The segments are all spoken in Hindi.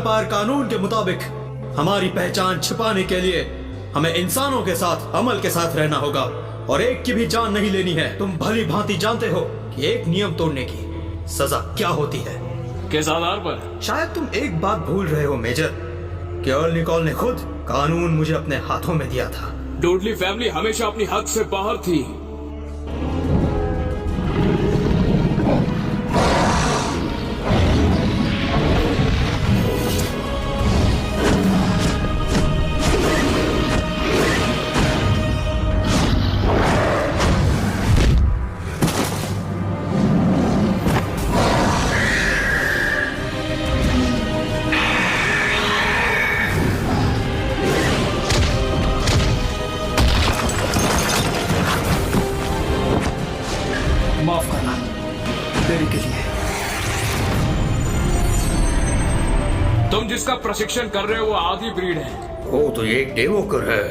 पार कानून के मुताबिक हमारी पहचान छिपाने के लिए हमें इंसानों के साथ, अमल के साथ रहना होगा और एक की भी जान नहीं लेनी है। तुम भली भांति जानते हो कि एक नियम तोड़ने की सजा क्या होती है। किस आधार पर? शायद तुम एक बात भूल रहे हो मेजर, कि अर्ल निकोल ने खुद कानून मुझे अपने हाथों में दिया था। डोडली फैमिली हमेशा अपनी हद से बाहर थी। माफ करना देरी के लिए। तुम जिसका प्रशिक्षण कर रहे हो वो आधी ब्रीड है। वो तो ये एक डेवोकर है।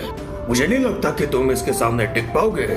मुझे नहीं लगता कि तुम इसके सामने टिक पाओगे।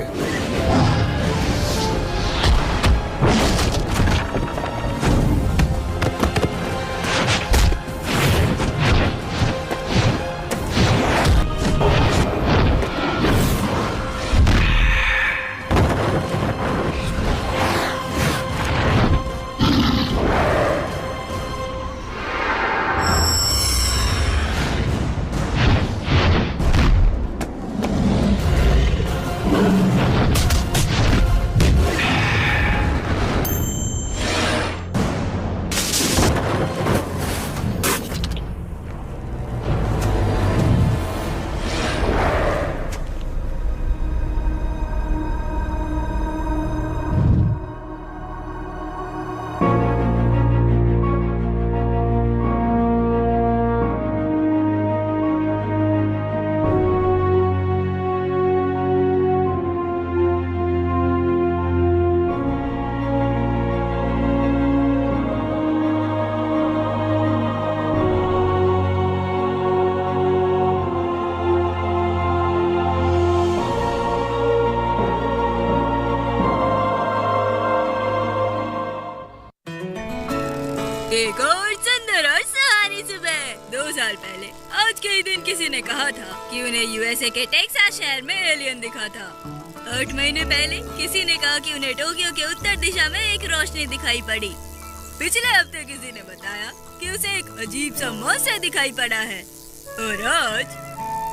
एक और सुंदर और सुहानी सुबह 2 साल पहले आज के ही दिन किसी ने कहा था कि उन्हें यूएसए के टेक्सास शहर में एलियन दिखा था। 8 महीने पहले किसी ने कहा कि उन्हें टोक्यो के उत्तर दिशा में एक रोशनी दिखाई पड़ी। पिछले हफ्ते किसी ने बताया कि उसे एक अजीब सा मॉन्स्टर दिखाई पड़ा है। और आज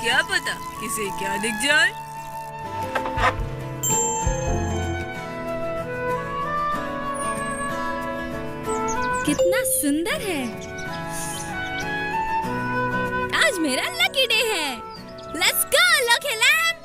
क्या पता किसे क्या दिख जाए। कितना सुंदर है। आज मेरा लकी डे है। Let's go lucky lamp.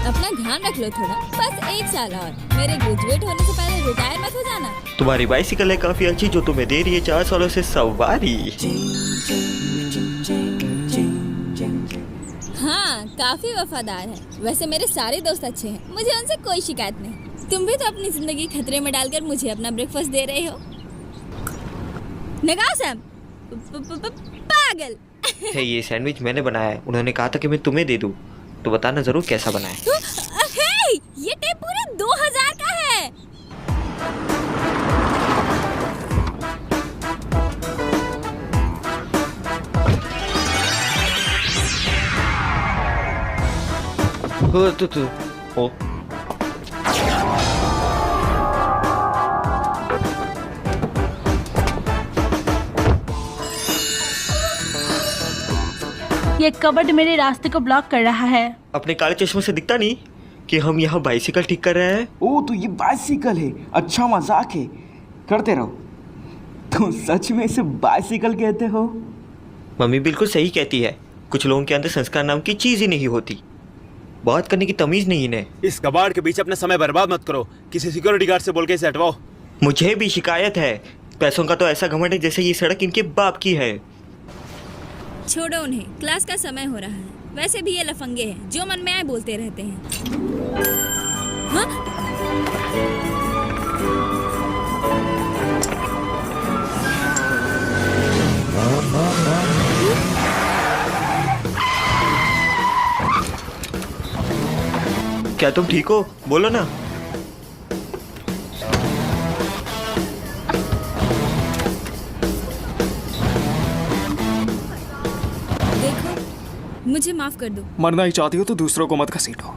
अपना ध्यान रख लो थोड़ा, बस 1 साल और। मेरे ग्रेजुएट होने से पहले रिटायर मत हो जाना। तुम्हारी बाइसिकल है काफी अच्छी जो तुम्हें दे रही है 4 सालों से सवारी। हाँ, काफी वफादार है। वैसे मेरे सारे दोस्त अच्छे हैं, मुझे उनसे कोई शिकायत नहीं। तुम भी तो अपनी जिंदगी खतरे में डालकर मुझे अपना ब्रेकफास्ट दे रहे हो। नगाओ सैम, पागल। है ये सैंडविच मैंने बनाया है। उन्होंने कहा था कि मैं तुम्हें दे दूं, तो बताना जरूर कैसा बना है। हे, ये टेप पूरे 2000 का है। ओ ये कबर्ड मेरे रास्ते को ब्लॉक कर रहा है। अपने काले चश्मे से दिखता नहीं कि हम यहाँ बाइसिकल ठीक कर रहे हैं। ओ तो ये बाइसिकल है, अच्छा मजाक है, करते रहो। तो सच में इसे बाइसिकल कहते हो? मम्मी बिल्कुल सही कहती है। कुछ लोगों के अंदर संस्कार नाम की चीज ही नहीं होती। बात करने की तमीज नहीं इन्हें। इस कबाड़ के बीच अपना समय बर्बाद मत करो। किसी सिक्योरिटी गार्ड से बोल के इसे हटवाओ। मुझे भी शिकायत है। पैसों का तो ऐसा घमंड है जैसे ये सड़क इनके बाप की है। छोड़ो उन्हें, क्लास का समय हो रहा है। वैसे भी ये लफंगे हैं, जो मन में आए बोलते रहते हैं। हाँ? क्या तुम ठीक हो? बोलो ना। देखो, मुझे माफ कर दो। मरना ही चाहती हो तो दूसरों को मत घसीटो।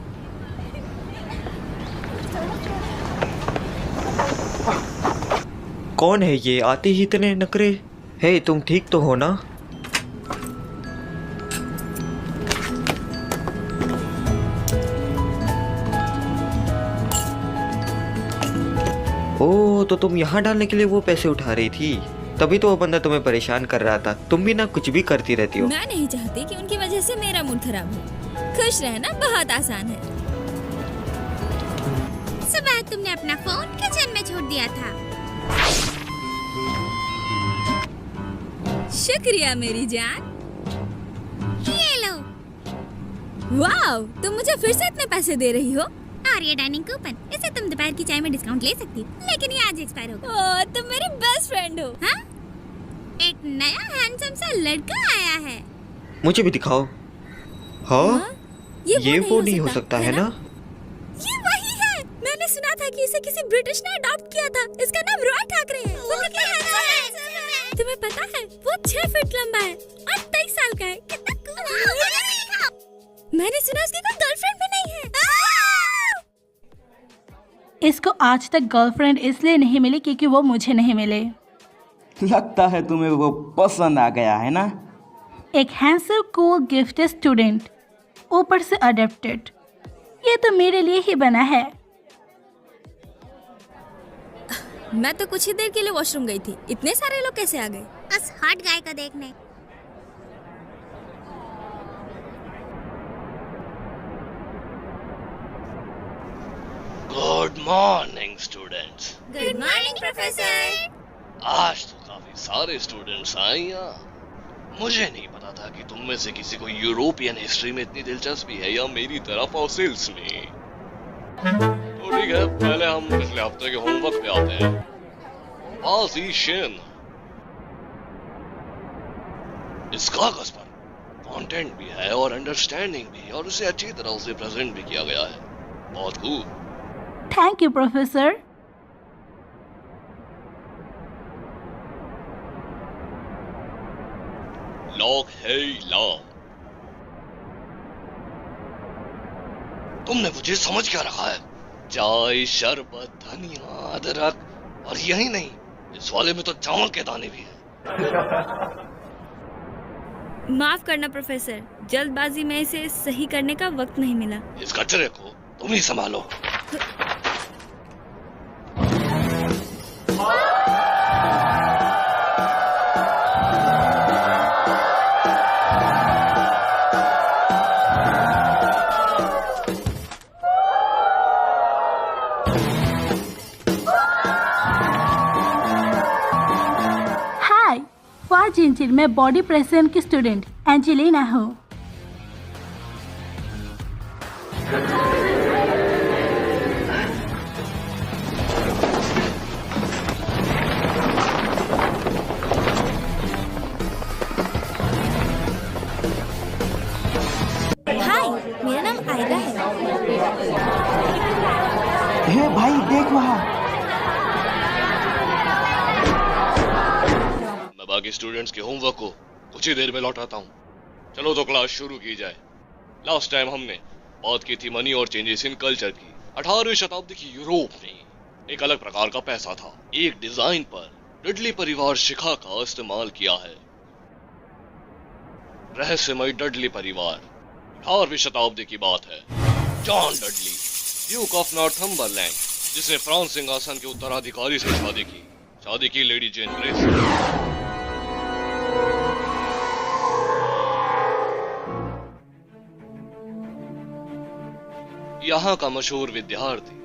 कौन है ये? आते ही इतने नखरे। हे, तुम ठीक तो हो ना? ओह, तो तुम यहाँ डालने के लिए वो पैसे उठा रही थी, तभी तो वो बंदा तुम्हें परेशान कर रहा था। तुम भी ना कुछ भी करती रहती हो। मैं नहीं चाहती कि उनकी वजह से मेरा मूड खराब हो। खुश रहना बहुत आसान है। सुबह तुमने अपना फोन किचन में छोड़ दिया था। शुक्रिया मेरी जान। ये लो। वाव, तुम मुझे फिर से इतने पैसे दे रही हो? और ये डाइनिंग कूपन, इसे तुम दोपहर की चाय में डिस्काउंट ले सकती हो, लेकिन ये आज एक्सपायर होगा। ओह, तुम मेरी बेस्ट फ्रेंड हो। हाँ? एक नया हैंडसम सा लड़का आया है। मुझे भी दिखाओ। हाँ? ये वो नहीं हो सकता है ना? ये वही है। मैंने सुना था कि इसे किसी ब्रिटिश ने अडॉप्ट किया था। इसका नाम रॉय ठाकरे है। वो कितना हैंडसम है। तुम्हें पता है वो 6 फीट लंबा है और 23 साल का है। कितना कूल है। मैंने सुना उसकी कोई गर्लफ्रेंड भी नहीं है। इसको आज तक गर्लफ्रेंड इसलिए नहीं मिली क्योंकि वो मुझे नहीं मिले। लगता है तुम्हें वो पसंद आ गया है ना? एक हैंडसम कूल गिफ्टेड स्टूडेंट, ऊपर से अडॉप्टेड। ये तो मेरे लिए ही बना है। मैं तो कुछ ही देर के लिए वॉशरूम गई थी। इतने सारे लोग कैसे आ गए? उस हॉट गाय को देखने। Good morning students. Good morning professor. आज तो काफी सारे स्टूडेंट्स आए यहाँ। मुझे नहीं पता था कि तुम में से किसी को यूरोपियन हिस्ट्री में इतनी दिलचस्पी है या मेरी तरह फॉसिल्स में। तो ठीक है, पहले हम पिछले हफ्ते के होमवर्क पे आते हैं। पाजीशन। इस कागज पर कंटेंट भी है और अंडरस्टैंडिंग भी, और उसे अच्छी तरह से प्रेजेंट भी किया गया है। बहुत खूब। Thank you professor. लॉक है लॉक। तुमने मुझे समझ क्या रखा है? चाय, शरबत, धनिया, अदरक, और यही नहीं, इस वाले में तो चावल के दाने भी हैं। माफ करना प्रोफेसर, जल्दबाजी में इसे सही करने का वक्त नहीं मिला। इस कचरे को तुम ही संभालो। जिंजिल, मैं बॉडी प्रेसिडेंट की स्टूडेंट एंजेलिना हूँ। हाय, मेरा नाम आयरा है। हे भाई, देख वहाँ। बाकी स्टूडेंट्स के होमवर्क को कुछ ही देर में लौटाता हूँ। चलो तो क्लास शुरू की जाए। लास्ट टाइम हमने बात की थी मनी और चेंजेस इन कल्चर की। 18वीं शताब्दी की यूरोप में एक अलग प्रकार का पैसा था। एक डिजाइन पर डडली परिवार शिखा का इस्तेमाल किया है। रहस्यमय डडली परिवार। 18वीं शताब्दी की बात है। John Dudley, Duke of Northumberland, जिसने फ्रांस सिंहासन के उत्तराधिकारी से शादी की लेडी जेन ग्रेस। यहाँ का मशहूर विद्यार्थी,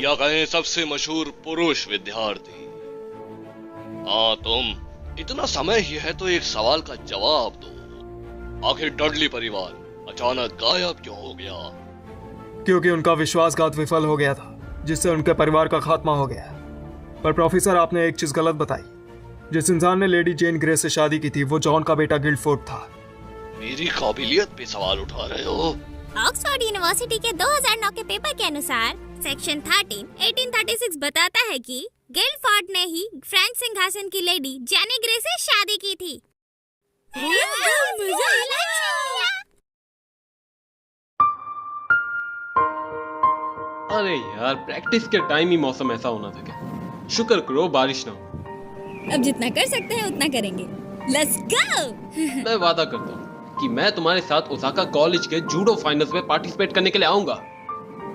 या कहें सबसे मशहूर पुरुष विद्यार्थी। हाँ तुम, इतना समय ही है तो एक सवाल का जवाब दो। आखिर डडली परिवार अचानक गायब क्यों हो गया? क्योंकि उनका विश्वासघात विफल हो गया था, जिससे उनके परिवार का खात्मा हो गया। पर प्रोफेसर, आपने एक चीज गलत बताई। जिस इंसान ने लेडी जेन ग्रे से शादी की थी वो जॉन का बेटा गिल्डफोर्ड था। मेरी काबिलियत पे सवाल उठा रहे हो? ऑक्सफोर्ड यूनिवर्सिटी के 2009 के पेपर के अनुसार सेक्शन 1836 बताता है कि गिल्डफोर्ड ने ही फ्रेंच सिंहासन की लेडी जेनी ग्रे से शादी की थी। अरे यार, प्रैक्टिस के टाइम ही मौसम ऐसा होना था क्या? शुक्र करो बारिश ना हो। अब जितना कर सकते हैं उतना करेंगे। Let's go. मैं वादा करता हूँ कि मैं तुम्हारे साथ ओसाका कॉलेज के जूडो फाइनल्स में पार्टिसिपेट करने के लिए आऊंगा।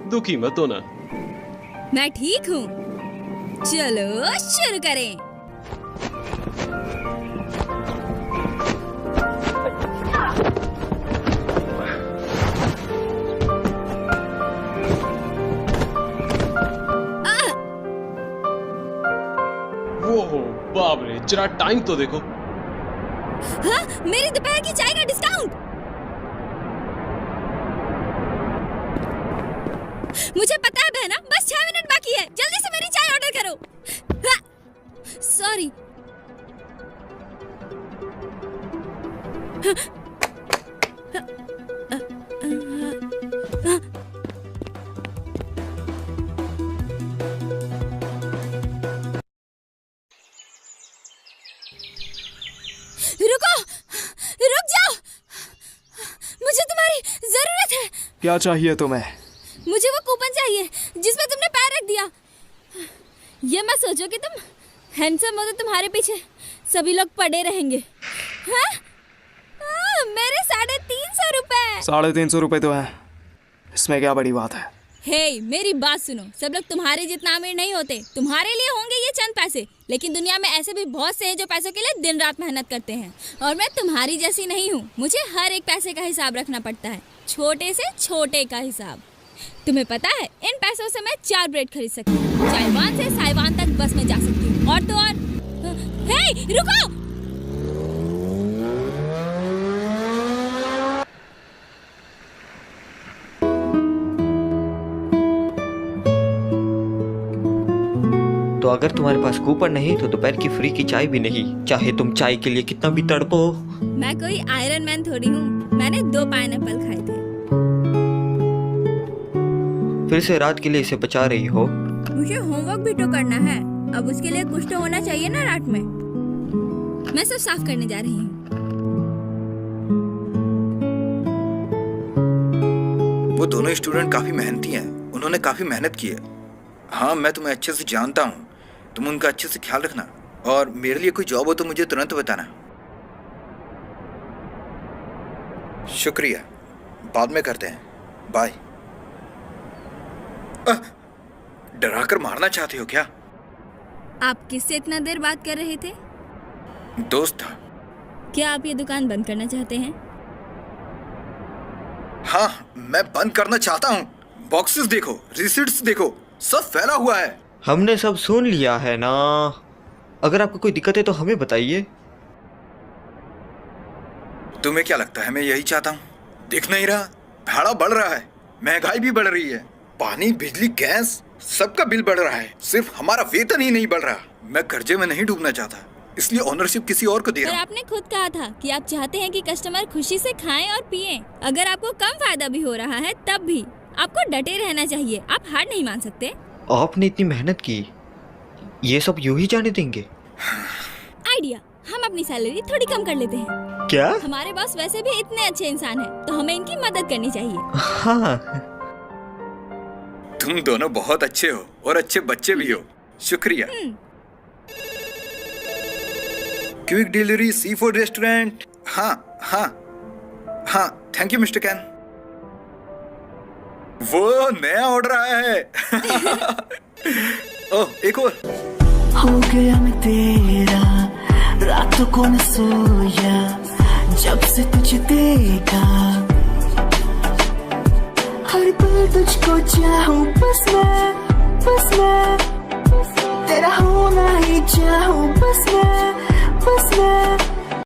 दुखी मत होना। मैं ठीक हूँ। चलो शुरू करें। वो बाप रे, जरा टाइम तो देखो। हाँ, मेरी दोपहर की चाय का डिस्काउंट। मुझे पता है बहना, बस 6 मिनट बाकी है। जल्दी से मेरी चाय ऑर्डर करो। हाँ, सॉरी। रुको, रुक जाओ। मुझे तुम्हारी जरूरत है। क्या चाहिए तुम्हें? मुझे वो कूपन चाहिए जिसमें तुमने पैर रख दिया। ये मत सोचो कि तुम हैंडसम हो तो तुम्हारे पीछे सभी लोग पड़े रहेंगे। हाँ? मेरे 350 रुपए। 350 रुपए तो है, इसमें क्या बड़ी बात है? हे, मेरी बात सुनो। सब लोग तुम्हारे जितना अमीर नहीं होते। तुम्हारे लिए होंगे ये चंद पैसे, लेकिन दुनिया में ऐसे भी बहुत से हैं जो पैसों के लिए दिन रात मेहनत करते हैं। और मैं तुम्हारी जैसी नहीं हूँ। मुझे हर एक पैसे का हिसाब रखना पड़ता है, छोटे से छोटे का हिसाब। तुम्हें पता है, इन पैसों से मैं 4 ब्रेड खरीद सकती हूँ। चाइवान से साइवान तक बस में जा सकती हूँ। और तो और। हे, रुको। तो अगर तुम्हारे पास कूपन नहीं तो दोपहर की फ्री की चाय भी नहीं, चाहे तुम चाय के लिए कितना भी तड़पो। मैं कोई आयरन मैन थोड़ी हूँ। मैंने 2 पाइनएप्पल खाए थे। फिर से रात के लिए इसे बचा रही हो। मुझे होमवर्क भी तो करना है। अब उसके लिए कुछ तो होना चाहिए ना रात में। मैं सब साफ करने जा रही हूँ। वो दोनों स्टूडेंट काफी मेहनती हैं। उन्होंने काफी मेहनत की है। हाँ, मैं तुम्हें अच्छे से जानता हूँ। तुम उनका अच्छे से ख्याल रखना, और मेरे लिए कोई जॉब हो तो मुझे तुरंत बताना। शुक्रिया, बाद में करते हैं। बाय। डरा कर मारना चाहते हो क्या? आप किससे इतना देर बात कर रहे थे? दोस्त था। क्या आप ये दुकान बंद करना चाहते हैं? हाँ, मैं बंद करना चाहता हूँ। बॉक्सेस देखो, रिसीट्स देखो, सब फैला हुआ है। हमने सब सुन लिया है ना। अगर आपको कोई दिक्कत है तो हमें बताइए। तुम्हें क्या लगता है मैं यही चाहता हूँ? दिख नहीं रहा? भाड़ा बढ़ रहा है, महंगाई भी बढ़ रही है, पानी, बिजली, गैस, सबका बिल बढ़ रहा है। सिर्फ हमारा वेतन ही नहीं बढ़ रहा। मैं कर्जे में नहीं डूबना चाहता, इसलिए ओनरशिप किसी और को दे रहा हूँ। आपने खुद कहा था कि आप चाहते हैं कि कस्टमर खुशी से खाएं और पिएं। अगर आपको कम फायदा भी हो रहा है तब भी आपको डटे रहना चाहिए। आप हार नहीं मान सकते। आपने इतनी मेहनत की, ये सब यूं ही जाने देंगे? आइडिया, हम अपनी सैलरी थोड़ी कम कर लेते हैं। क्या? हमारे बॉस वैसे भी इतने अच्छे इंसान हैं, तो हमें इनकी मदद करनी चाहिए। हाँ। तुम दोनों बहुत अच्छे हो और अच्छे बच्चे भी हो। शुक्रिया। Quick delivery sea food restaurant. हाँ हाँ हाँ, थैंक यू मिस्टर कैन। वो नया ऑर्डर आया है। ओह, एक और। हो गया मैं तेरा, रातों को न सोया जब से तुझे देखा। हर पल तुझको चाहूं, बस मैं तेरा होना ही चाहूं, बस मैं